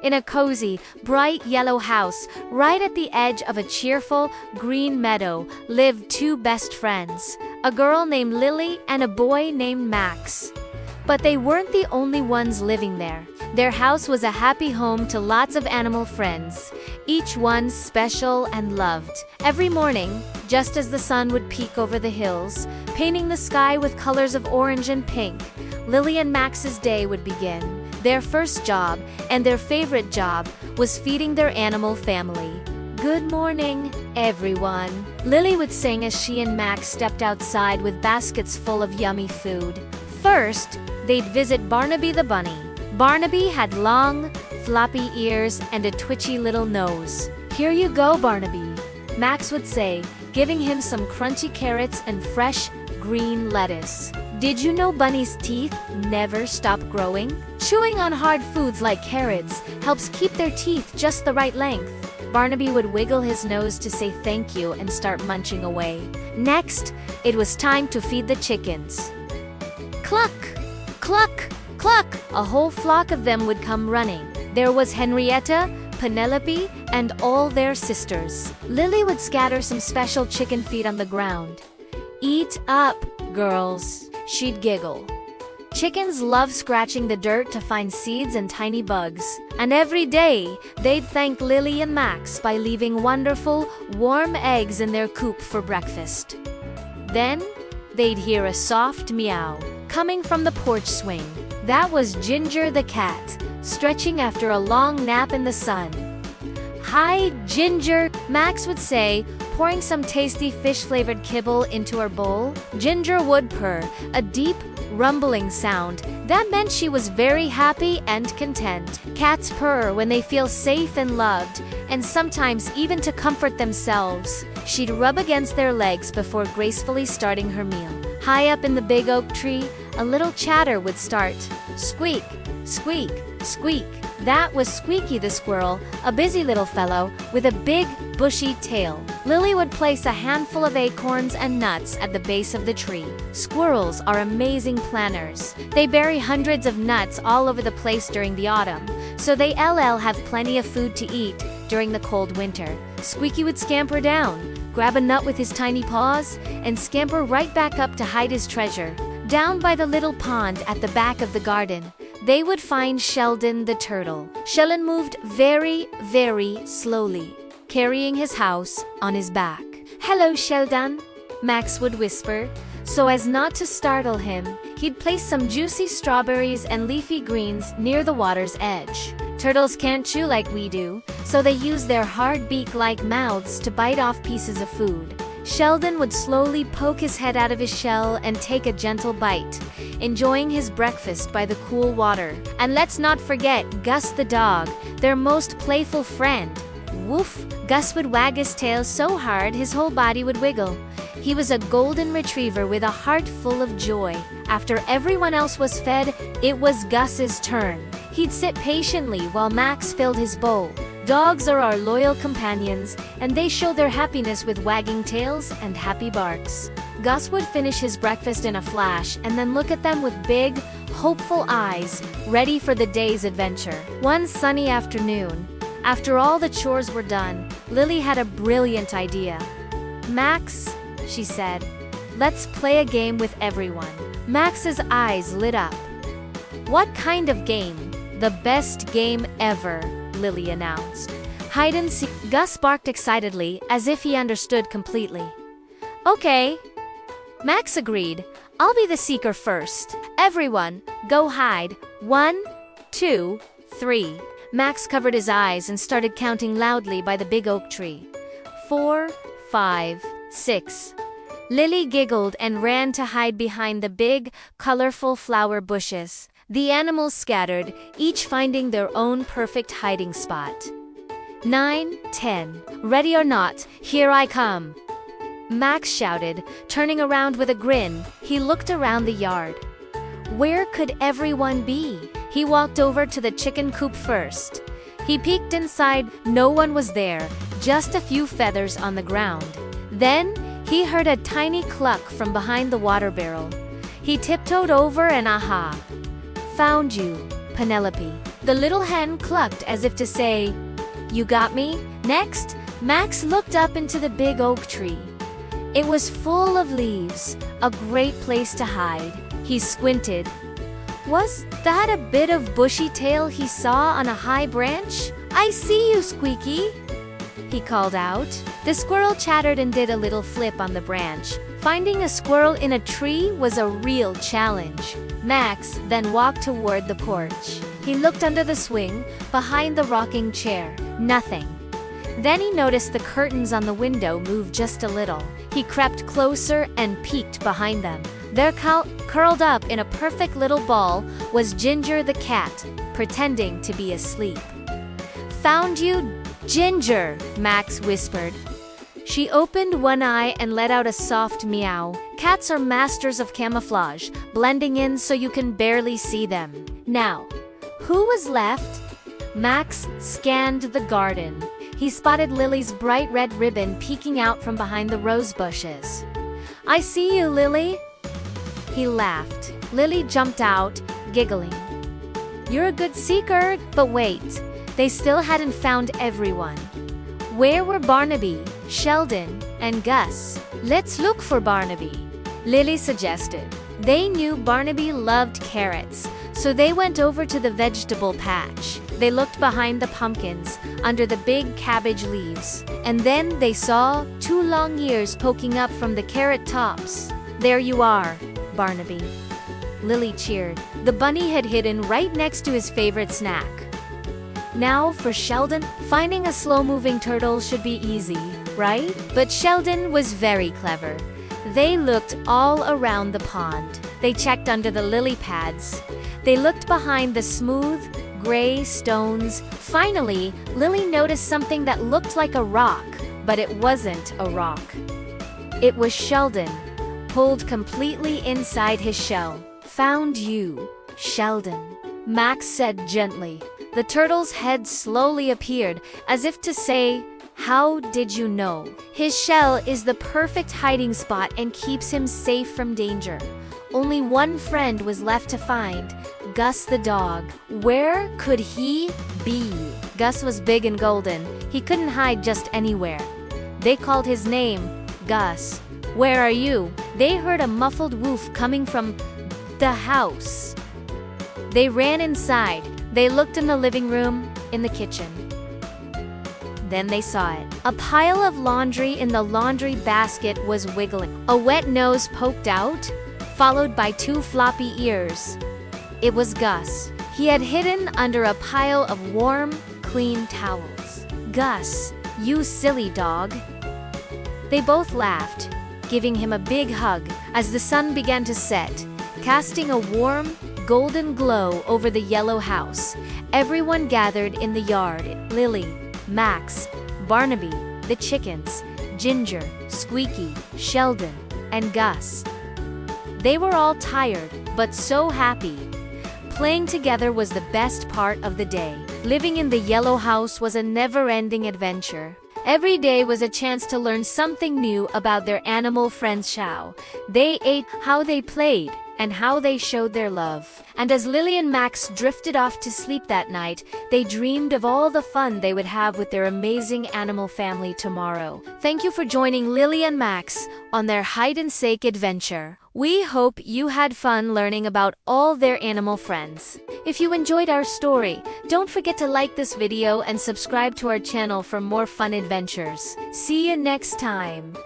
In a cozy, bright yellow house, right at the edge of a cheerful, green meadow, lived two best friends, a girl named Lily and a boy named Max. But they weren't the only ones living there. Their house was a happy home to lots of animal friends, each one special and loved. Every morning, just as the sun would peek over the hills, painting the sky with colors of orange and pink, Lily and Max's day would begin. Their first job, and their favorite job, was feeding their animal family. "Good morning, everyone," Lily would sing as she and Max stepped outside with baskets full of yummy food. First, they'd visit Barnaby the bunny. Barnaby had long, floppy ears and a twitchy little nose. "Here you go, Barnaby," Max would say, giving him some crunchy carrots and fresh, green lettuce. Did you know bunnies' teeth never stop growing? Chewing on hard foods like carrots helps keep their teeth just the right length. Barnaby would wiggle his nose to say thank you and start munching away. Next, it was time to feed the chickens. Cluck! Cluck! Cluck! A whole flock of them would come running. There was Henrietta, Penelope, and all their sisters. Lily would scatter some special chicken feed on the ground. "Eat up, girls," she'd giggle. Chickens love scratching the dirt to find seeds and tiny bugs. And every day, they'd thank Lily and Max by leaving wonderful, warm eggs in their coop for breakfast. Then, they'd hear a soft meow coming from the porch swing. That was Ginger the cat, stretching after a long nap in the sun. "Hi, Ginger," Max would say, pouring some tasty fish-flavored kibble into her bowl. Ginger would purr, a deep, rumbling sound. That meant she was very happy and content. Cats purr when they feel safe and loved, and sometimes even to comfort themselves. She'd rub against their legs before gracefully starting her meal. High up in the big oak tree, a little chatter would start. Squeak, squeak, squeak. That was Squeaky the squirrel, a busy little fellow with a big, bushy tail. Lily would place a handful of acorns and nuts at the base of the tree. Squirrels are amazing planners. They bury hundreds of nuts all over the place during the autumn, so they have plenty of food to eat during the cold winter. Squeaky would scamper down, grab a nut with his tiny paws, and scamper right back up to hide his treasure. Down by the little pond at the back of the garden, they would find Sheldon the turtle. Sheldon moved very, very slowly, carrying his house on his back. "Hello, Sheldon," Max would whisper. So as not to startle him, he'd place some juicy strawberries and leafy greens near the water's edge. Turtles can't chew like we do, so they use their hard beak-like mouths to bite off pieces of food. Sheldon would slowly poke his head out of his shell and take a gentle bite, enjoying his breakfast by the cool water. And let's not forget Gus the dog, their most playful friend. Woof! Gus would wag his tail so hard his whole body would wiggle. He was a golden retriever with a heart full of joy. After everyone else was fed, it was Gus's turn. He'd sit patiently while Max filled his bowl. Dogs are our loyal companions, and they show their happiness with wagging tails and happy barks. Gus would finish his breakfast in a flash and then look at them with big, hopeful eyes, ready for the day's adventure. One sunny afternoon, after all the chores were done, Lily had a brilliant idea. "Max," she said, "let's play a game with everyone." Max's eyes lit up. "What kind of game?" "The best game ever," Lily announced. "Hide and seek." Gus barked excitedly, as if he understood completely. "Okay." Max agreed. "I'll be the seeker first. Everyone, go hide. 1, 2, 3. Max covered his eyes and started counting loudly by the big oak tree. 4, 5, 6. Lily giggled and ran to hide behind the big, colorful flower bushes. The animals scattered, each finding their own perfect hiding spot. 9, 10. "Ready or not, here I come," Max shouted, turning around with a grin. He looked around the yard. Where could everyone be? He walked over to the chicken coop first. He peeked inside. No one was there, just a few feathers on the ground. Then, he heard a tiny cluck from behind the water barrel. He tiptoed over and aha! Found you, Penelope. The little hen clucked as if to say, "You got me?" Next, Max looked up into the big oak tree. It was full of leaves, a great place to hide. He squinted. Was that a bit of bushy tail he saw on a high branch? "I see you, Squeaky," he called out. The squirrel chattered and did a little flip on the branch. Finding a squirrel in a tree was a real challenge. Max then walked toward the porch. He looked under the swing, behind the rocking chair. Nothing. Then he noticed the curtains on the window moved just a little. He crept closer and peeked behind them. There, curled up in a perfect little ball, was Ginger the cat, pretending to be asleep. "Found you, Ginger," Max whispered. She opened one eye and let out a soft meow. Cats are masters of camouflage, blending in so you can barely see them. Now, who was left? Max scanned the garden. He spotted Lily's bright red ribbon peeking out from behind the rose bushes. "I see you, Lily." He laughed. Lily jumped out, giggling. "You're a good seeker." But wait, they still hadn't found everyone. Where were Barnaby, Sheldon, and Gus? "Let's look for Barnaby," Lily suggested. They knew Barnaby loved carrots, so they went over to the vegetable patch. They looked behind the pumpkins, under the big cabbage leaves, and then they saw 2 long ears poking up from the carrot tops. "There you are, Barnaby," Lily cheered. The bunny had hidden right next to his favorite snack. Now for Sheldon, finding a slow-moving turtle should be easy, right? But Sheldon was very clever. They looked all around the pond. They checked under the lily pads. They looked behind the smooth, gray stones. Finally, Lily noticed something that looked like a rock, but it wasn't a rock. It was Sheldon, pulled completely inside his shell. "Found you, Sheldon," Max said gently. The turtle's head slowly appeared, as if to say, "How did you know?" His shell is the perfect hiding spot and keeps him safe from danger. Only one friend was left to find, Gus the dog. Where could he be? Gus was big and golden. He couldn't hide just anywhere. They called his name, Gus. "Where are you?" They heard a muffled woof coming from the house. They ran inside. They looked in the living room, in the kitchen. Then they saw it. A pile of laundry in the laundry basket was wiggling. A wet nose poked out, followed by 2 floppy ears. It was Gus. He had hidden under a pile of warm, clean towels. "Gus, you silly dog." They both laughed, giving him a big hug as the sun began to set, casting a warm, golden glow over the yellow house. Everyone gathered in the yard. Lily, Max, Barnaby, the chickens, Ginger, Squeaky, Sheldon, and Gus. They were all tired, but so happy. Playing together was the best part of the day. Living in the yellow house was a never-ending adventure. Every day was a chance to learn something new about their animal friends. How they ate, how they played, and how they showed their love. And as Lily and Max drifted off to sleep that night, they dreamed of all the fun they would have with their amazing animal family tomorrow. Thank you for joining Lily and Max on their hide-and-seek adventure. We hope you had fun learning about all their animal friends. If you enjoyed our story, don't forget to like this video and subscribe to our channel for more fun adventures. See you next time.